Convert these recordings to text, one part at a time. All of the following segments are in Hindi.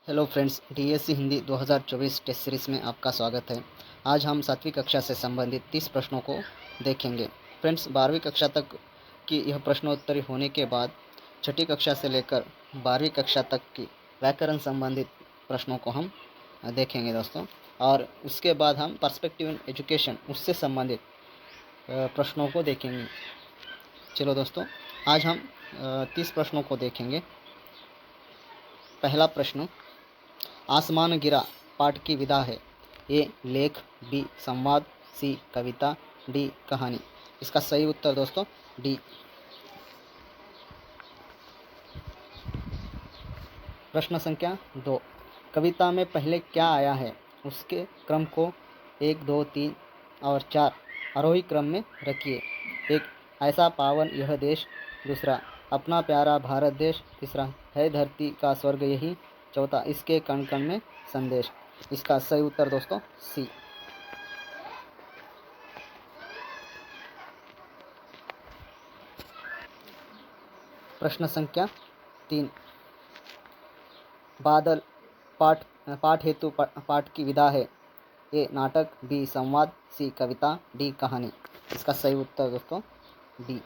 Hello friends, DSC Hindi 2024 test series में आपका स्वागत है। आज हम 7वीं कक्षा से संबंधित 30 प्रश्नों को देखेंगे। फ्रेंड्स, 12वीं कक्षा तक की यह प्रश्नोत्तरी होने के बाद छठी कक्षा से लेकर 12वीं कक्षा तक की व्याकरण संबंधित प्रश्नों को हम देखेंगे दोस्तों। और उसके बाद हम पर्सपेक्टिव इन एजुकेशन उससे संबंधित प्रश्नों को देखेंगे। चलो दोस्तों, आज हम 30 प्रश्नों को देखेंगे। पहला प्रश्न, आसमान गिरा पाठ की विधा है। ए लेख, बी संवाद, सी कविता, डी कहानी। इसका सही उत्तर दोस्तों डी। प्रश्न संख्या 2, कविता में पहले क्या आया है, उसके क्रम को 1, 2, 3 और 4 आरोही क्रम में रखिए। एक, ऐसा पावन यह देश। दूसरा, अपना प्यारा भारत देश। तीसरा, है धरती का स्वर्ग यही। चौथा, इसके कण कण में संदेश। इसका सही उत्तर दोस्तों सी। प्रश्न संख्या 3, बादल पाठ हेतु पाठ की विधा है। ए नाटक, बी संवाद, सी कविता, डी कहानी। इसका सही उत्तर दोस्तों डी।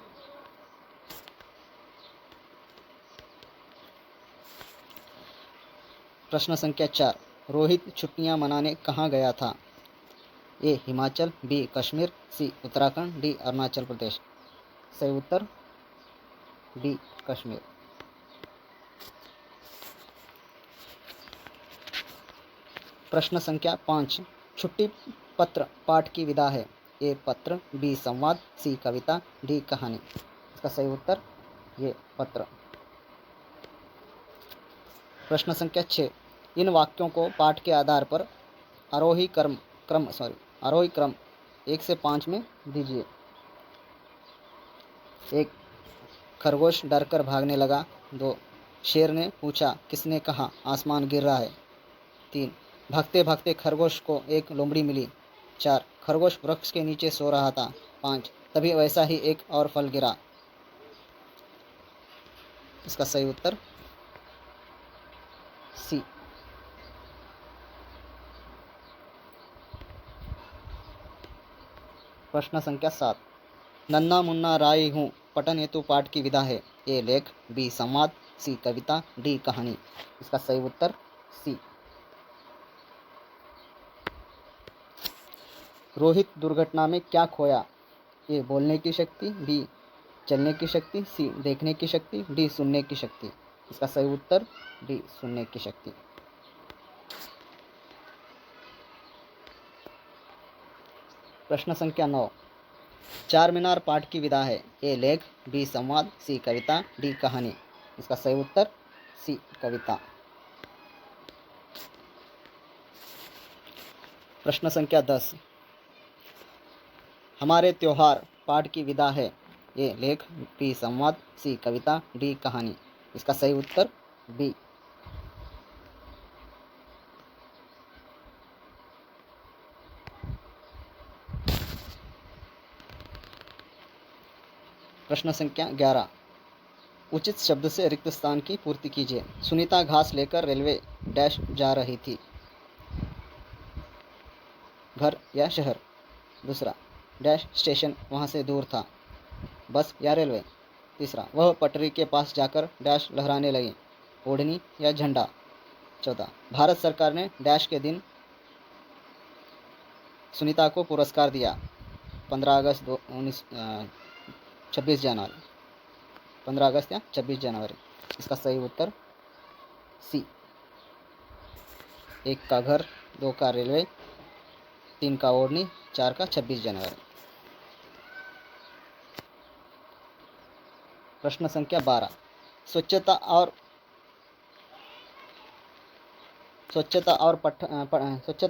प्रश्न संख्या 4, रोहित छुट्टियां मनाने कहाँ गया था। ए हिमाचल, बी कश्मीर, सी उत्तराखंड, डी अरुणाचल प्रदेश। सही उत्तर डी कश्मीर। प्रश्न संख्या 5, छुट्टी पत्र पाठ की विधा है। ए पत्र, बी संवाद, सी कविता, डी कहानी। इसका सही उत्तर ये पत्र। प्रश्न संख्या 6, इन वाक्यों को पाठ के आधार पर आरोही क्रम 1 से 5 में दीजिए। 1, खरगोश डरकर भागने लगा। 2, शेर ने पूछा किसने कहा आसमान गिर रहा है। 3, भागते भागते खरगोश को एक लोमड़ी मिली। 4, खरगोश वृक्ष के नीचे सो रहा था। 5, तभी वैसा ही एक और फल गिरा। इसका सही उत्तर सी। प्रश्न संख्या 7, नन्ना मुन्ना राय हूँ पठन हेतु पाठ की विधा है। ए लेख, बी संवाद, सी कविता, डी कहानी। इसका सही उत्तर सी। रोहित दुर्घटना में क्या खोया। ए बोलने की शक्ति, बी चलने की शक्ति, सी देखने की शक्ति, डी सुनने की शक्ति। इसका सही उत्तर डी सुनने की शक्ति। प्रश्न संख्या 9, चार मीनार पाठ की विधा है। ए लेख, बी संवाद, सी कविता, डी कहानी। इसका सही उत्तर सी कविता। प्रश्न संख्या 10, हमारे त्योहार पाठ की विधा है। ए लेख, बी संवाद, सी कविता, डी कहानी। इसका सही उत्तर बी। प्रश्न संख्या 11, उचित शब्द से रिक्त स्थान की पूर्ति कीजिए। सुनीता घास लेकर रेलवे डैश जा रही थी, घर या शहर। दूसरा, डैश स्टेशन वहाँ से दूर था, बस या रेलवे। तीसरा, वह पटरी के पास जाकर डैश लहराने लगी, ओढ़नी या झंडा। चौथा, भारत सरकार ने डैश के दिन सुनीता को पुरस्कार दिया, 15 अगस्त 26 जनवरी 15 अगस्त या 26 जनवरी। इसका सही उत्तर सी। 1 का घर, 2 का रेलवे, 3 का ओढ़नी, 4 का 26 जनवरी। प्रश्न संख्या 12, स्वच्छता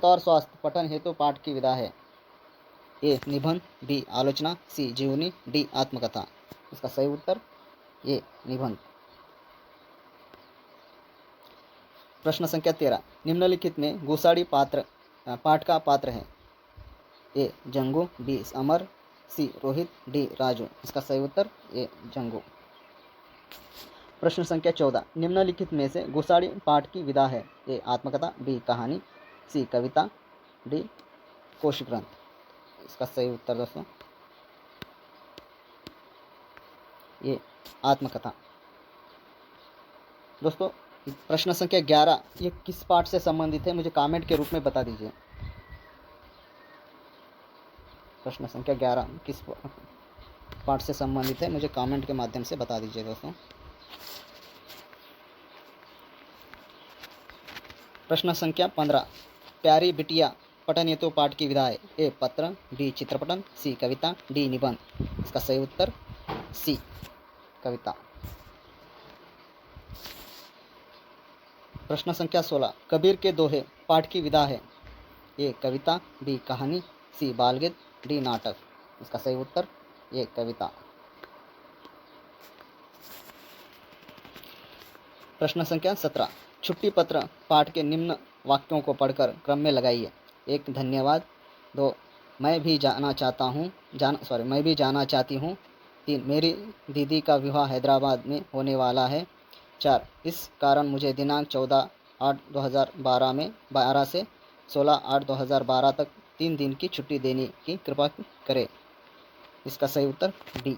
और स्वास्थ्य पठन हेतु पाठ की विधा है। ए निबंध, बी आलोचना, सी जीवनी, डी आत्मकथा। इसका सही उत्तर ए निबंध। प्रश्न संख्या 13, निम्नलिखित में गोसाड़ी पाठ का पात्र है। ए जंगू, बी अमर, सी रोहित, डी राजू। इसका सही उत्तर ए जंगू। प्रश्न संख्या 14, निम्नलिखित में से गुसाड़ी पाठ की विधा है? ए आत्मकथा, बी कहानी, सी कविता, डी कोश ग्रंथ। इसका सही उत्तर दोस्तों ये आत्मकथा। दोस्तों प्रश्न संख्या 11, ये किस पाठ से संबंधित है? मुझे कमेंट के रूप में बता दीजिए। प्रश्न संख्या 11 किस पाठ से संबंधित है? मुझे कमेंट के माध्यम से बता दीजिए दोस्तों। प्रश्न संख्या 15, प्यारी बिटिया पठन हेतु पाठ की विधा है? ए पत्र, बी चित्रपटन, सी कविता, डी निबंध। इसका सही उत्तर सी कविता। प्रश्न संख्या 16, कबीर के दोहे पाठ की विधा है? ए कविता, बी कहानी, सी बालगीत, डी नाटक। इसका सही उत्तर ये कविता। प्रश्न संख्या 17, छुट्टी पत्र पाठ के निम्न वाक्यों को पढ़कर क्रम में लगाइए। 1 धन्यवाद, 2 मैं भी जाना चाहती हूँ, 3 मेरी दीदी का विवाह हैदराबाद में होने वाला है, 4 इस कारण मुझे दिनांक 14/8/2012 में 12 से 16/8/2012 तक 3 दिन की छुट्टी देने की कृपा करें। इसका सही उत्तर डी।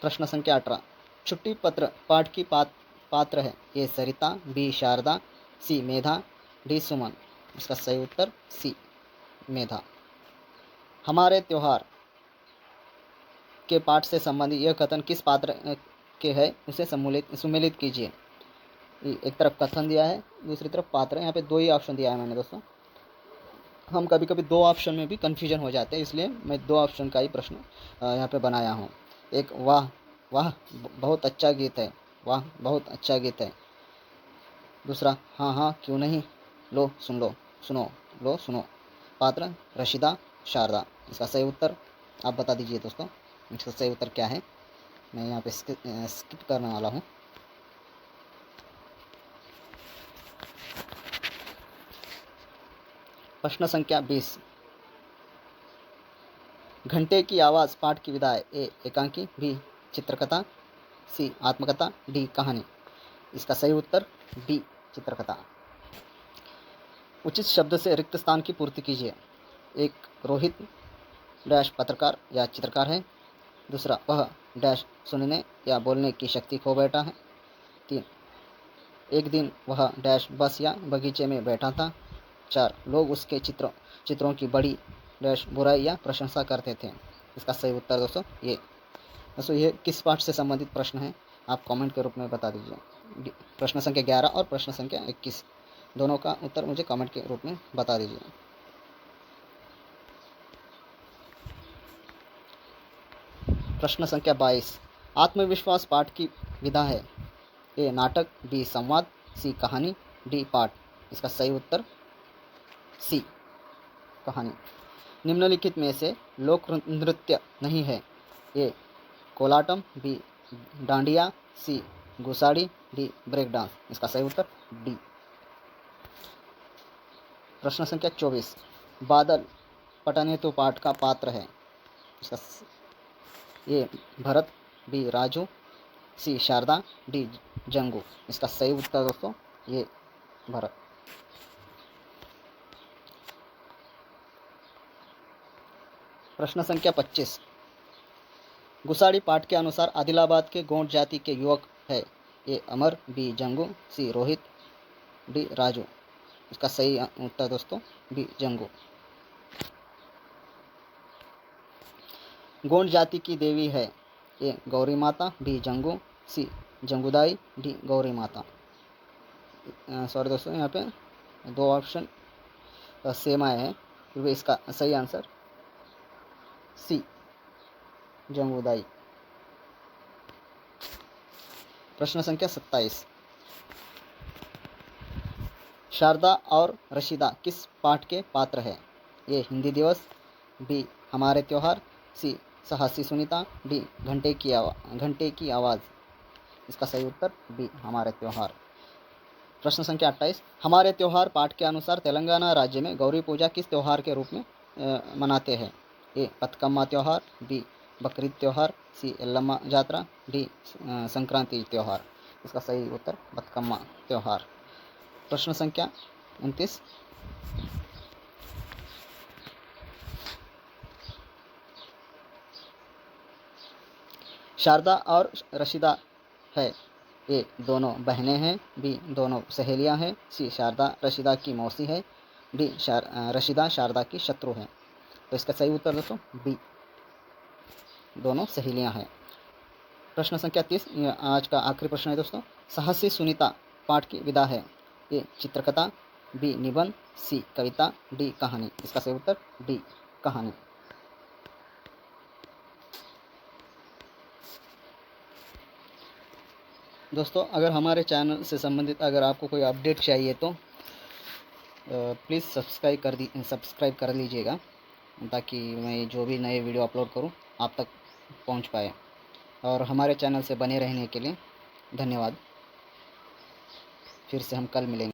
प्रश्न संख्या 18, छुट्टी पत्र पाठ की पात्र है? ए सरिता, बी शारदा, सी मेधा, डी सुमन। इसका सही उत्तर सी मेधा। हमारे त्योहार के पाठ से संबंधित यह कथन किस पात्र के है? उसे सम्मिलित कीजिए। एक तरफ कथन दिया है, दूसरी तरफ पात्र है। यहाँ पे 2 ही ऑप्शन दिया है मैंने दोस्तों। हम कभी कभी 2 ऑप्शन में भी कन्फ्यूजन हो जाते हैं, इसलिए मैं 2 ऑप्शन का ही प्रश्न यहाँ पे बनाया हूँ। एक वाह वाह बहुत अच्छा गीत है, वाह बहुत अच्छा गीत है। दूसरा हाँ हाँ क्यों नहीं, लो सुन लो सुनो, लो सुनो। पात्र रशीदा, शारदा। इसका सही उत्तर आप बता दीजिए दोस्तों। इसका सही उत्तर क्या है? मैं यहाँ पे स्किप करने वाला हूँ। प्रश्न संख्या 20, घंटे की आवाज़ पाठ की विधा है? ए एकांकी, बी चित्रकथा, सी आत्मकथा, डी कहानी। इसका सही उत्तर डी चित्रकथा। उचित शब्द से रिक्त स्थान की पूर्ति कीजिए। 1 रोहित डैश पत्रकार या चित्रकार है। दूसरा वह डैश सुनने या बोलने की शक्ति खो बैठा है। 3 एक दिन वह डैश बस या बगीचे में बैठा था। 4 लोग उसके चित्रों की बड़ी डैश बुराई या प्रशंसा करते थे। इसका सही उत्तर दोस्तों ये किस पाठ से संबंधित प्रश्न है? आप कमेंट के रूप में बता दीजिए। प्रश्न संख्या 11 और प्रश्न संख्या 21 दोनों का उत्तर मुझे कमेंट के रूप में बता दीजिए। प्रश्न संख्या 22, आत्मविश्वास पाठ की विधा है? ए नाटक, बी संवाद, सी कहानी, डी पाठ। इसका सही उत्तर सी कहानी। निम्नलिखित में से लोक नृत्य नहीं है? ए कोलाटम, बी डांडिया, सी गुसाड़ी, डी ब्रेक डांस। इसका सही उत्तर डी। प्रश्न संख्या 24, बादल पठन हेतु पाठ का पात्र है? इसका ए भरत, बी राजू, सी शारदा, डी जंगू। इसका सही उत्तर दोस्तों ये भरत। प्रश्न संख्या 25, गुसाड़ी पाठ के अनुसार आदिलाबाद के गोंड जाति के युवक है? ए अमर, बी जंगू, सी रोहित, डी राजू। इसका सही उत्तर दोस्तों बी जंगू। गोंड जाति की देवी है? ए गौरी माता, बी जंगू, सी जंगूदाई, डी गौरी माता। सॉरी दोस्तों यहाँ पे 2 ऑप्शन सेम आए हैं, फिर भी इसका सही आंसर सी जंगूदाई। प्रश्न संख्या 27, शारदा और रशीदा किस पाठ के पात्र है? ए हिंदी दिवस, बी हमारे त्योहार, सी साहसी सुनीता, डी घंटे की आवाज़। इसका सही उत्तर बी हमारे त्योहार। प्रश्न संख्या 28, हमारे त्यौहार पाठ के अनुसार तेलंगाना राज्य में गौरी पूजा किस त्यौहार के रूप में मनाते हैं? ए बतकम्मा त्यौहार, बी बकरीद त्यौहार, सी एल्लम्मा जात्रा, डी संक्रांति त्यौहार। इसका सही उत्तर बतकम्मा त्यौहार। प्रश्न संख्या 29, शारदा और रशीदा है, ए दोनों बहनें हैं, बी दोनों सहेलियां हैं, सी शारदा रशीदा की मौसी है, डी रशीदा शारदा की शत्रु है। तो इसका सही उत्तर दोस्तों बी दोनों सहेलियां हैं। प्रश्न संख्या 30, आज का आखिरी प्रश्न है दोस्तों, साहसी सुनीता पाठ की विधा है? ए चित्रकथा, बी निबंध, सी कविता, डी कहानी। इसका सही उत्तर डी कहानी। दोस्तों अगर हमारे चैनल से संबंधित अगर आपको कोई अपडेट चाहिए तो प्लीज़ सब्सक्राइब कर लीजिएगा, ताकि मैं जो भी नए वीडियो अपलोड करूं आप तक पहुंच पाए। और हमारे चैनल से बने रहने के लिए धन्यवाद। फिर से हम कल मिलेंगे।